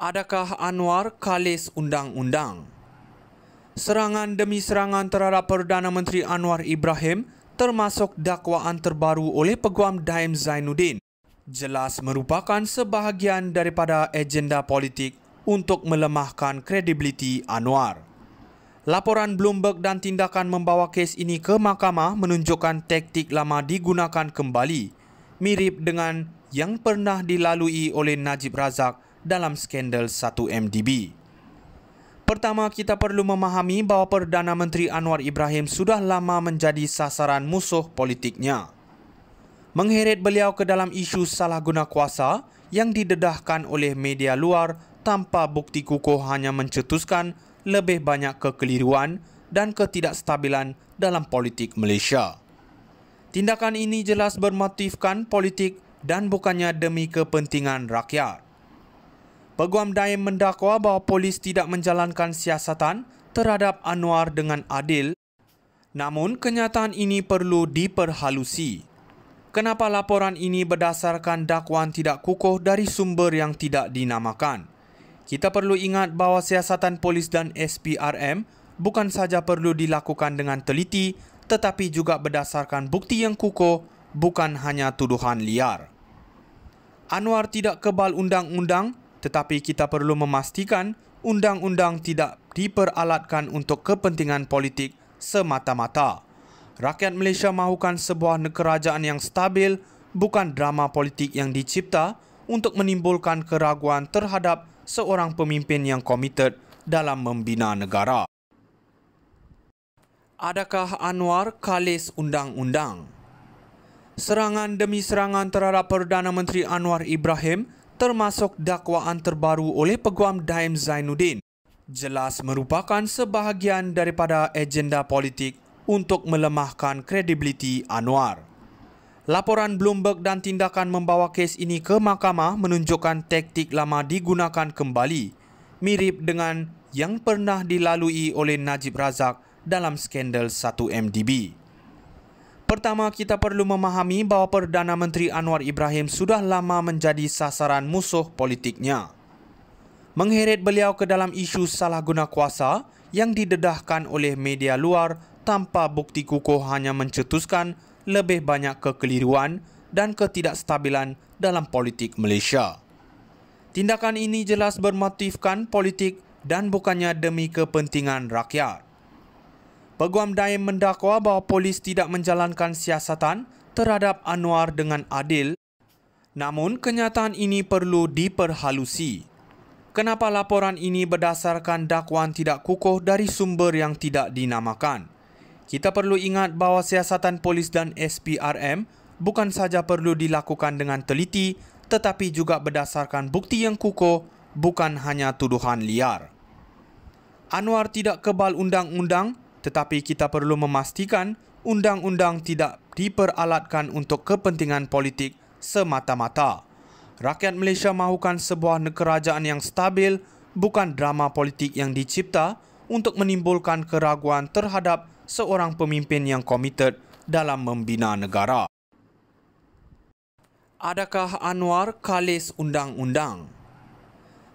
Adakah Anwar kalis undang-undang? Serangan demi serangan terhadap Perdana Menteri Anwar Ibrahim termasuk dakwaan terbaru oleh Peguam Daim Zainuddin jelas merupakan sebahagian daripada agenda politik untuk melemahkan kredibiliti Anwar. Laporan Bloomberg dan tindakan membawa kes ini ke mahkamah menunjukkan taktik lama digunakan kembali, mirip dengan yang pernah dilalui oleh Najib Razak dalam skandal 1MDB. Pertama, kita perlu memahami bahawa Perdana Menteri Anwar Ibrahim sudah lama menjadi sasaran musuh politiknya. Mengheret beliau ke dalam isu salah guna kuasa yang didedahkan oleh media luar tanpa bukti kukuh hanya mencetuskan lebih banyak kekeliruan dan ketidakstabilan dalam politik Malaysia. Tindakan ini jelas bermotifkan politik dan bukannya demi kepentingan rakyat. Peguam Daim mendakwa bahawa polis tidak menjalankan siasatan terhadap Anwar dengan adil, namun kenyataan ini perlu diperhalusi. Kenapa laporan ini berdasarkan dakwaan tidak kukuh dari sumber yang tidak dinamakan? Kita perlu ingat bahawa siasatan polis dan SPRM bukan saja perlu dilakukan dengan teliti, tetapi juga berdasarkan bukti yang kukuh, bukan hanya tuduhan liar. Anwar tidak kebal undang-undang, tetapi kita perlu memastikan undang-undang tidak diperalatkan untuk kepentingan politik semata-mata. Rakyat Malaysia mahukan sebuah kerajaan yang stabil, bukan drama politik yang dicipta untuk menimbulkan keraguan terhadap seorang pemimpin yang komited dalam membina negara. Adakah Anwar kalis undang-undang? Serangan demi serangan terhadap Perdana Menteri Anwar Ibrahim termasuk dakwaan terbaru oleh Peguam Daim Zainuddin jelas merupakan sebahagian daripada agenda politik untuk melemahkan kredibiliti Anwar. Laporan Bloomberg dan tindakan membawa kes ini ke mahkamah menunjukkan taktik lama digunakan kembali, mirip dengan yang pernah dilalui oleh Najib Razak dalam skandal 1MDB. Pertama, kita perlu memahami bahawa Perdana Menteri Anwar Ibrahim sudah lama menjadi sasaran musuh politiknya. Mengheret beliau ke dalam isu salah guna kuasa yang didedahkan oleh media luar tanpa bukti kukuh hanya mencetuskan lebih banyak kekeliruan dan ketidakstabilan dalam politik Malaysia. Tindakan ini jelas bermotifkan politik dan bukannya demi kepentingan rakyat. Peguam Daim mendakwa bahawa polis tidak menjalankan siasatan terhadap Anwar dengan adil, namun kenyataan ini perlu diperhalusi. Kenapa laporan ini berdasarkan dakwaan tidak kukuh dari sumber yang tidak dinamakan? Kita perlu ingat bahawa siasatan polis dan SPRM bukan saja perlu dilakukan dengan teliti, tetapi juga berdasarkan bukti yang kukuh, bukan hanya tuduhan liar. Anwar tidak kebal undang-undang, tetapi kita perlu memastikan undang-undang tidak diperalatkan untuk kepentingan politik semata-mata. Rakyat Malaysia mahukan sebuah kerajaan yang stabil, bukan drama politik yang dicipta untuk menimbulkan keraguan terhadap seorang pemimpin yang komited dalam membina negara. Adakah Anwar kalis undang-undang?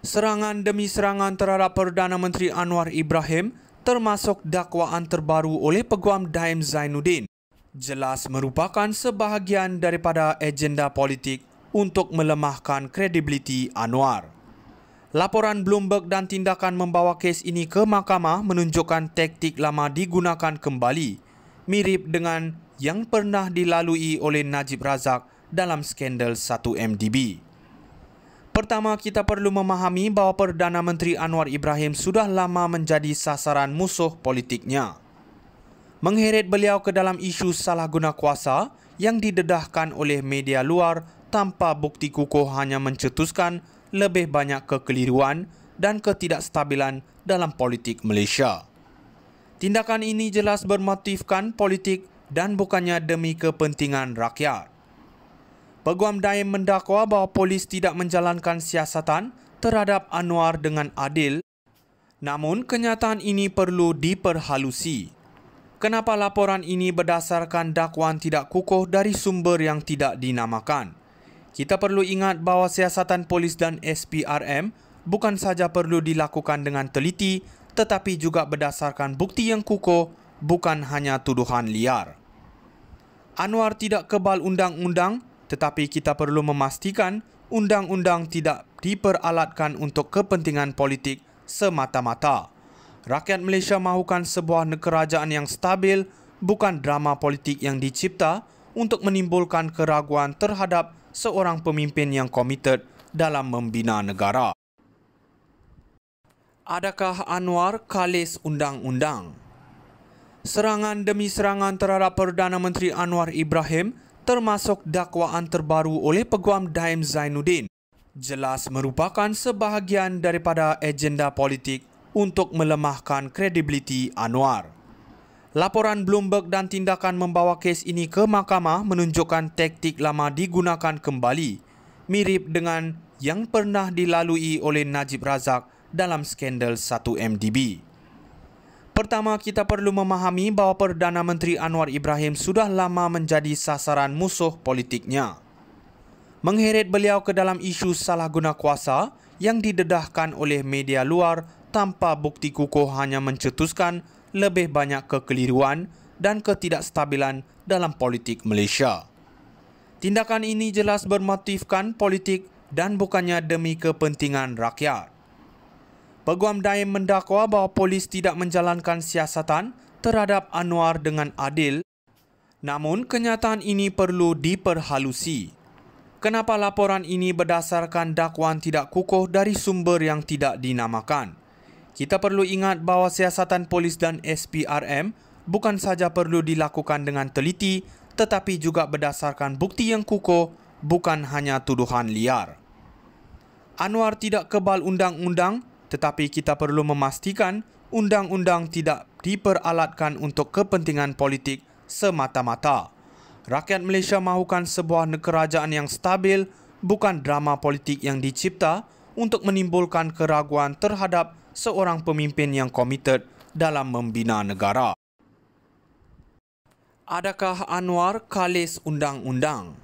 Serangan demi serangan terhadap Perdana Menteri Anwar Ibrahim termasuk dakwaan terbaru oleh Peguam Daim Zainuddin jelas merupakan sebahagian daripada agenda politik untuk melemahkan kredibiliti Anwar. Laporan Bloomberg dan tindakan membawa kes ini ke mahkamah menunjukkan taktik lama digunakan kembali, mirip dengan yang pernah dilalui oleh Najib Razak dalam skandal 1MDB. Pertama, kita perlu memahami bahawa Perdana Menteri Anwar Ibrahim sudah lama menjadi sasaran musuh politiknya. Mengheret beliau ke dalam isu salah guna kuasa yang didedahkan oleh media luar tanpa bukti kukuh hanya mencetuskan lebih banyak kekeliruan dan ketidakstabilan dalam politik Malaysia. Tindakan ini jelas bermotifkan politik dan bukannya demi kepentingan rakyat. Peguam Daim mendakwa bahawa polis tidak menjalankan siasatan terhadap Anwar dengan adil, namun kenyataan ini perlu diperhalusi. Kenapa laporan ini berdasarkan dakwaan tidak kukuh dari sumber yang tidak dinamakan? Kita perlu ingat bahawa siasatan polis dan SPRM bukan saja perlu dilakukan dengan teliti, tetapi juga berdasarkan bukti yang kukuh, bukan hanya tuduhan liar. Anwar tidak kebal undang-undang, tetapi kita perlu memastikan undang-undang tidak diperalatkan untuk kepentingan politik semata-mata. Rakyat Malaysia mahukan sebuah kerajaan yang stabil, bukan drama politik yang dicipta untuk menimbulkan keraguan terhadap seorang pemimpin yang komited dalam membina negara. Adakah Anwar kalis undang-undang? Serangan demi serangan terhadap Perdana Menteri Anwar Ibrahim, termasuk dakwaan terbaru oleh Peguam Daim Zainuddin, jelas merupakan sebahagian daripada agenda politik untuk melemahkan kredibiliti Anwar. Laporan Bloomberg dan tindakan membawa kes ini ke mahkamah menunjukkan taktik lama digunakan kembali, mirip dengan yang pernah dilalui oleh Najib Razak dalam skandal 1MDB. Pertama, kita perlu memahami bahawa Perdana Menteri Anwar Ibrahim sudah lama menjadi sasaran musuh politiknya. Mengheret beliau ke dalam isu salah guna kuasa yang didedahkan oleh media luar tanpa bukti kukuh hanya mencetuskan lebih banyak kekeliruan dan ketidakstabilan dalam politik Malaysia. Tindakan ini jelas bermotifkan politik dan bukannya demi kepentingan rakyat. Peguam Daim mendakwa bahawa polis tidak menjalankan siasatan terhadap Anwar dengan adil, namun kenyataan ini perlu diperhalusi. Kenapa laporan ini berdasarkan dakwaan tidak kukuh dari sumber yang tidak dinamakan? Kita perlu ingat bahawa siasatan polis dan SPRM bukan saja perlu dilakukan dengan teliti, tetapi juga berdasarkan bukti yang kukuh, bukan hanya tuduhan liar. Anwar tidak kebal undang-undang, tetapi kita perlu memastikan undang-undang tidak diperalatkan untuk kepentingan politik semata-mata. Rakyat Malaysia mahukan sebuah kerajaan yang stabil, bukan drama politik yang dicipta untuk menimbulkan keraguan terhadap seorang pemimpin yang komited dalam membina negara. Adakah Anwar kalis undang-undang?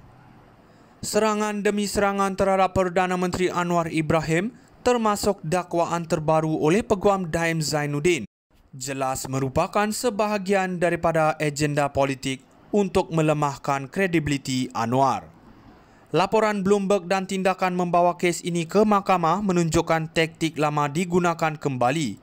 Serangan demi serangan terhadap Perdana Menteri Anwar Ibrahim, termasuk dakwaan terbaru oleh Peguam Daim Zainuddin, jelas merupakan sebahagian daripada agenda politik untuk melemahkan kredibiliti Anwar. Laporan Bloomberg dan tindakan membawa kes ini ke mahkamah menunjukkan taktik lama digunakan kembali,